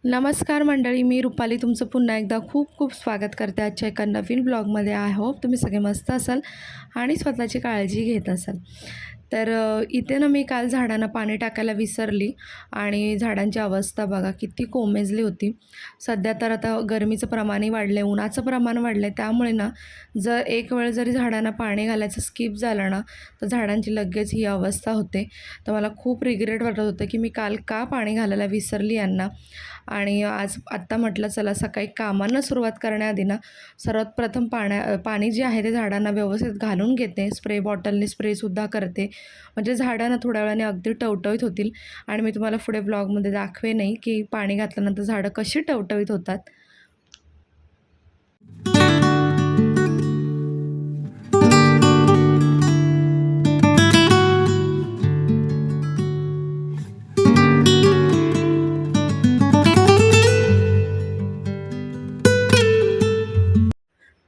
नमस्कार मंडळी, मी रुपाली तुमचं पुन्हा एकदा खूप खूप स्वागत करते आजच्या एका नवीन ब्लॉगमध्ये. आय होप तुम्ही सगळे मस्त असाल आणि स्वतःची काळजी घेत असाल. तर इथे ना मी काल झाडांना पाणी टाकायला विसरली आणि झाडांची अवस्था बघा किती कोमेजली होती. सध्या तर आता गरमीचं प्रमाणही वाढलं आहे, उन्हाचं प्रमाण वाढलं आहे. त्यामुळे ना जर एक वेळ जरी झाडांना पाणी घालायचं स्किप झालं ना तर झाडांची लगेच ही अवस्था होते. तर मला खूप रिग्रेट वाटत होतं की मी काल का पाणी घालायला विसरली यांना. आणि आज आत्ता म्हटलं चला सकाळी कामांना सुरुवात करण्याआधी ना सर्वात प्रथम पाणी जे आहे ते झाडांना व्यवस्थित घालून घेते. स्प्रे बॉटलने स्प्रेसुद्धा करते, म्हणजे झाडांना थोड्या वेळाने अगदी टवटवीत होतील. आणि मी तुम्हाला पुढे ब्लॉगमध्ये दाखवेनही की पाणी घातल्यानंतर झाडं कशी टवटवीत होतात.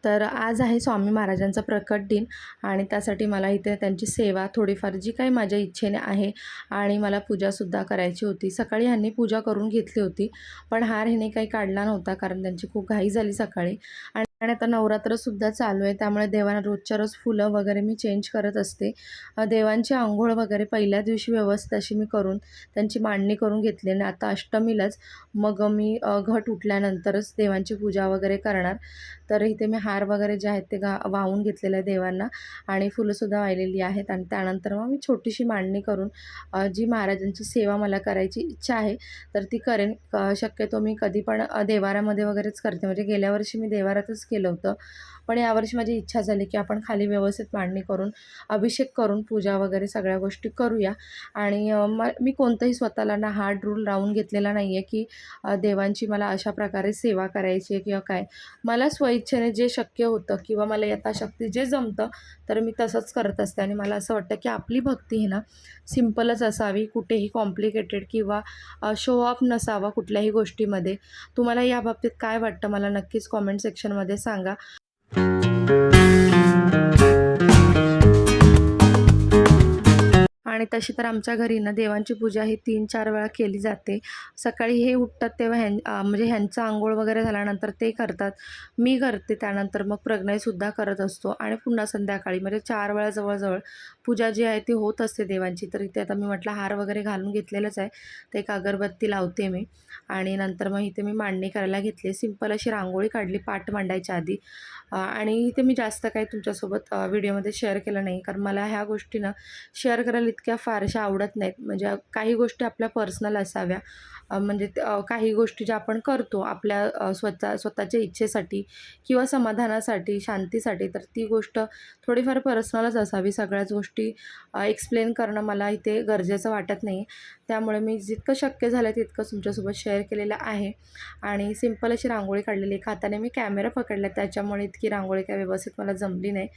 तर आज आहे स्वामी महाराजांचा प्रकट दिन आणि त्यासाठी मला इथे त्यांची सेवा थोडीफार जी काही माझ्या इच्छेने आहे आणि मला पूजासुद्धा करायची होती. सकाळी ह्यांनी पूजा करून घेतली होती, पण हार ह्याने काही काढला नव्हता कारण त्यांची खूप घाई झाली सकाळी. आणि आता नवरात्रसुद्धा चालू आहे, त्यामुळे देवांना रोजच्या रोज फुलं वगैरे मी चेंज करत असते. देवांची अंघोळ वगैरे पहिल्या दिवशी व्यवस्थित अशी मी करून त्यांची मांडणी करून घेतली आणि आता अष्टमीलाच मग मी घट उठल्यानंतरच देवांची पूजा वगैरे करणार. तर इथे मी हार वगैरे जे आहेत ते वाहून घेतलेलं आहे देवांना आणि फुलंसुद्धा वाहिलेली आहेत. आणि त्यानंतर मग मी छोटीशी मांडणी करून जी महाराजांची सेवा मला करायची इच्छा आहे तर ती करेन. शक्यतो मी कधी पण देवाऱ्यामध्ये वगैरेच करते, म्हणजे गेल्या वर्षी मी देवाऱ्यातच केलं होतं, पण यावर्षी माझी इच्छा झाली की आपण खाली व्यवस्थित मांडणी करून अभिषेक करून पूजा वगैरे सगळ्या गोष्टी करूया. आणि मी कोणतंही स्वतःला ना हार्ड रूल लावून घेतलेला नाही आहे की देवांची मला अशा प्रकारे सेवा करायची आहे किंवा काय. मला स्वइच्छेने जे शक्य होतं किंवा मला यथाशक्ती जे जमतं तर मी तसंच करत असते. आणि मला असं वाटतं की आपली भक्ती ही ना सिम्पलच असावी, कुठेही कॉम्प्लिकेटेड किंवा शो ऑफ नसावा कुठल्याही गोष्टीमध्ये. तुम्हाला या बाबतीत काय वाटतं मला नक्कीच कॉमेंट सेक्शनमध्ये सांगा. आणि तशी तर आमच्या घरी ना देवांची पूजा ही 3-4 वेळा केली जाते. सकाळी हे उठतात तेव्हा म्हणजे ह्यांचं अंघोळ वगैरे झाल्यानंतर ते करतात, मी करते, त्यानंतर मग प्रज्ञासुद्धा करत असतो आणि पुन्हा संध्याकाळी म्हणजे 4 वेळा जवळजवळ पूजा जी आहे ती होत असते देवांची. तर इथे आता मी म्हटलं हार वगैरे घालून घेतलेलंच आहे, तर एक अगरबत्ती लावते मी आणि नंतर मग इथे मी मांडणी करायला घेतली. सिंपल अशी रांगोळी काढली पाट मांडायच्या आधी. आणि इथे मी जास्त काही तुमच्यासोबत व्हिडिओमध्ये शेअर केलं नाही, कारण मला ह्या गोष्टी ना शेअर करायला इतक्या फारशा आवडत नाहीत. म्हणजे काही गोष्टी आपल्या पर्सनल असाव्या, म्हणजे काही गोष्टी ज्या आपण करतो आपल्या स्वतःच्या इच्छेसाठी किंवा समाधानासाठी, शांतीसाठी, तर ती गोष्ट थोडीफार पर्सनलच असावी. सगळ्याच गोष्टी एक्सप्लेन करणं मला इथे गरजेचं वाटत नाही. त्यामुळे मी जितकं शक्य झालं तितकं तुमच्यासोबत शेअर केलेलं आहे. आणि सिंपल अशी रांगोळी काढलेली. एका हाताने मी कॅमेरा पकडला, त्याच्यामुळे इतकी रांगोळी काय व्यवस्थित मला जमली नाही,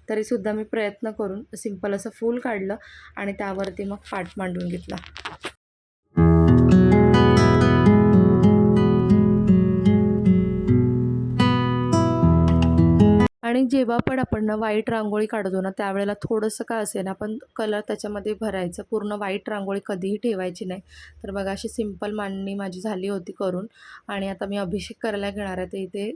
तरीसुद्धा मी प्रयत्न करून सिंपल असं फूल काढलं आणि त्यावरती मग पाट मांडून घेतला. आणि जेव्हा पण आपण ना व्हाईट रांगोळी काढतो ना त्यावेळेला थोडंसं का असेना पण कलर त्याच्यामध्ये भरायचं, पूर्ण व्हाईट रांगोळी कधीही ठेवायची नाही. तर बघा अशी सिंपल मांडणी माझी झाली होती करून. आणि आता मी अभिषेक करायला घेणार आहे. तर इथे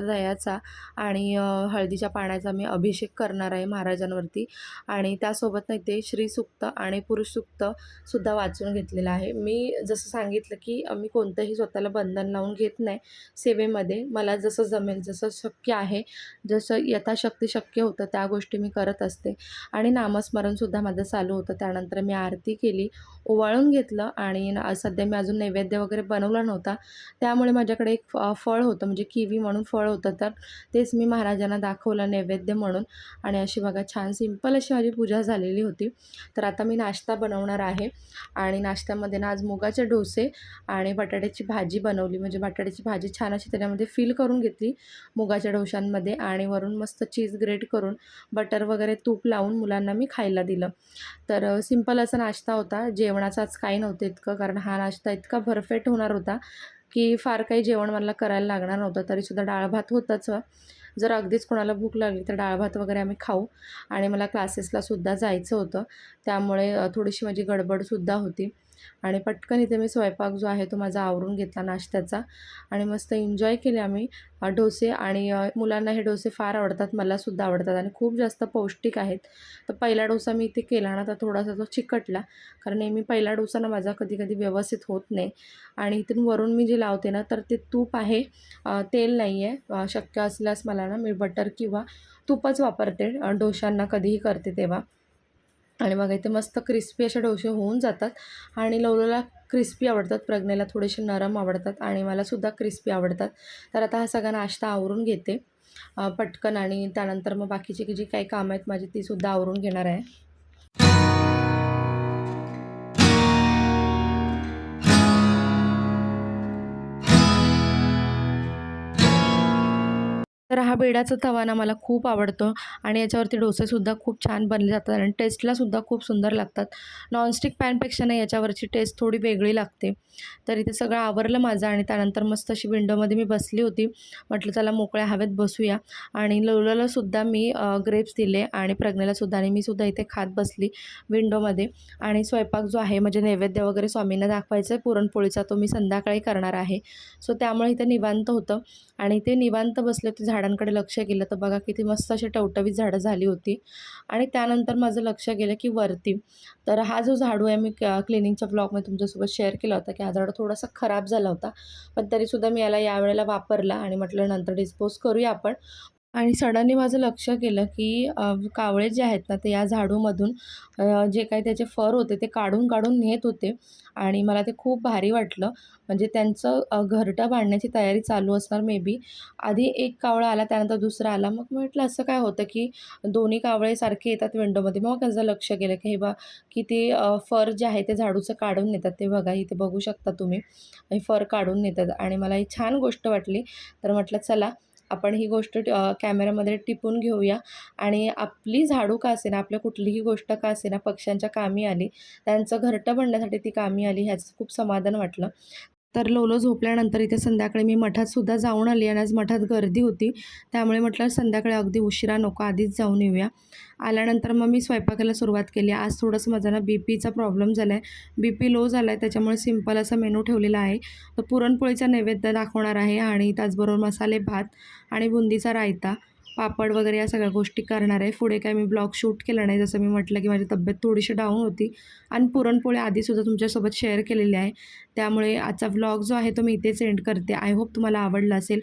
दह्याचा आणि हळदीच्या पाण्याचा मी अभिषेक करणार आहे महाराजांवरती. आणि त्यासोबत ना इथे श्रीसूक्त आणि पुरुषसूक्तसुद्धा वाचून घेतलेलं आहे. मी जसं सांगितलं की मी कोणतंही स्वतःला बंधन लावून घेत नाही सेवेमध्ये. मला जसं जमेल, जसं शक्य आहे, जसं यथाशक्ती शक्य होतं त्या गोष्टी मी करत असते. आणि नामस्मरणसुद्धा माझं चालू होतं. त्यानंतर मी आरती केली, ओवाळून घेतलं आणि सध्या मी अजून नैवेद्य वगैरे बनवला नव्हता, त्यामुळे माझ्याकडे एक फळ होतं, म्हणजे किवी म्हणून फळ होतं, तर तेच मी महाराजांना दाखवलं नैवेद्य म्हणून. आणि अशी बघा छान सिंपल अशी माझी पूजा झालेली होती. तर आता मी नाश्ता बनवणार आहे आणि नाश्त्यामध्ये ना आज मुगाचे डोसे आणि बटाट्याची भाजी बनवली. म्हणजे बटाट्याची भाजी छान अशी त्याच्यामध्ये फिल करून घेतली मुगाच्या डोशांमध्ये आणि वरून मस्त चीज ग्रेट करून बटर वगैरे तूप लावून मुलांना मी खायला दिलं. तर सिंपल असा नाश्ता होता. जेवणाचं आज काही नव्हतं इतकं, कारण हा नाश्ता इतका परफेक्ट होणार होता की फार काही जेवण मला करायला लागणार नव्हतं. तरीसुद्धा डाळ भात होताच. जर अगदीच कोणाला भूक लागली तर डाळ भात वगैरे आम्ही खाऊ. आणि मला क्लासेसलासुद्धा जायचं होतं, त्यामुळे थोडीशी माझी गडबडसुद्धा होती. आणि पटकन इथे मी स्वयंपाक जो आहे तो माझा आवरून घेतला नाश्त्याचा आणि मस्त एन्जॉय केले आम्ही डोसे. आणि मुलांना हे डोसे फार आवडतात, मलासुद्धा आवडतात आणि खूप जास्त पौष्टिक आहेत. तर पहिला डोसा मी इथे केला ना तर थोडासा तो चिकटला, कारण नेहमी पहिला डोसा ना माझा कधी कधी व्यवस्थित होत नाही. आणि इथून वरून मी जे लावते ना तर ते तूप आहे, तेल नाही आहे. शक्य असल्यास मला ना मी बटर किंवा तूपच वापरते डोशांना कधीही करते तेव्हा. आणि बघा इथे मस्त क्रिस्पी असे डोसे होऊन जातात. आणि लवलोला क्रिस्पी आवडतात, प्रज्ञेला थोडेसे नरम आवडतात आणि मलासुद्धा क्रिस्पी आवडतात. तर आता हा सगळा नाश्ता आवरून घेते पटकन, आणि त्यानंतर मग बाकीची जी काही कामं आहेत माझी तीसुद्धा आवरून घेणार आहे. तर हा बेडाचा तवा ना मला खूप आवडतो आणि याच्यावरती डोसेसुद्धा खूप छान बनले जातात आणि टेस्टलासुद्धा खूप सुंदर लागतात. नॉनस्टिक पॅनपेक्षा ना याच्यावरची टेस्ट थोडी वेगळी लागते. तर इथे सगळं आवरलं माझं आणि त्यानंतर मस्त अशी विंडोमध्ये मी बसली होती. म्हटलं चला मोकळ्या हवेत बसूया. आणि लवलालासुद्धा मी ग्रेप्स दिले आणि प्रज्ञेलासुद्धा, आणि मीसुद्धा इथे खात बसली विंडोमध्ये. आणि स्वयंपाक जो आहे म्हणजे नैवेद्य वगैरे स्वामींना दाखवायचा आहे पुरणपोळीचा, तो मी संध्याकाळी करणार आहे. सो त्यामुळे इथे निवांत होतं. आणि ते निवांत बसले होते, झाडांकडे लक्ष गेलं तर बघा किती मस्त अशी टवटवीत झाडं झाली होती. आणि त्यानंतर माझं लक्ष गेलं की वरती, तर हा जो झाडू आहे मी क्लिनिंगच्या ब्लॉगमध्ये तुमच्यासोबत शेअर केला होता की हा झाडू थोडासा खराब झाला होता, पण तरीसुद्धा मी याला यावेळेला वापरला आणि म्हटलं नंतर डिस्पोज करूया आपण. आणि सडनली माझं लक्ष गेलं की कावळे जे आहेत ना ते या झाडूमधून जे काही त्याचे फर होते ते काढून काढून नेत होते. आणि मला ते खूप भारी वाटलं. म्हणजे त्यांचं घरटं बांधण्याची तयारी चालू असणार मे बी. आधी एक कावळा आला, त्यानंतर दुसरा आला. मग म्हटलं असं काय होतं की दोन्ही कावळे सारखे येतात विंडोमध्ये. मग माझं लक्ष गेलं की हे बा की ते फर जे आहे ते झाडूचं काढून नेतात. ते बघा इथे बघू शकता तुम्ही, हे फर काढून नेतात आणि मला ही छान गोष्ट वाटली. तर म्हटलं चला आपण ही गोष्ट कॅमेऱ्यामध्ये टिपून घेऊया. आणि आपली झाडू का असेना, आपल्या कुठलीही गोष्ट का असेना पक्ष्यांच्या कामी आली, त्यांचं घरटं बनण्यासाठी ती कामी आली, ह्याचं खूप समाधान वाटलं. तर लोलो झोपल्यानंतर इथे संध्याकाळी मी मठातसुद्धा जाऊन आली आणि आज मठात गर्दी होती. त्यामुळे म्हटलं संध्याकाळी अगदी उशिरा नको, आधीच जाऊन येऊया. आल्यानंतर मग मी स्वयंपाकाला सुरुवात केली. आज थोडंसं माझा ना बीपीचा प्रॉब्लेम झाला आहे. बीपी लो झाला आहे, त्याच्यामुळे सिंपल असा मेनू ठेवलेला आहे. तर पुरणपोळीचा नैवेद्य दाखवणार आहे आणि त्याचबरोबर मसाले भात आणि बुंदीचा रायता, पापड वगैरे या सगळ्या गोष्टी करणार आहे. पुढे काय मी ब्लॉग शूट केला नाही, जसं मी म्हटलं की माझी तब्येत थोडीशी डाऊन होती आणि पुरणपोळी आधीसुद्धा तुमच्यासोबत शेअर केलेली आहे. त्यामुळे आजचा व्लॉग जो आहे तो मी इथेच एंड करते. आय होप तुम्हाला आवडला असेल.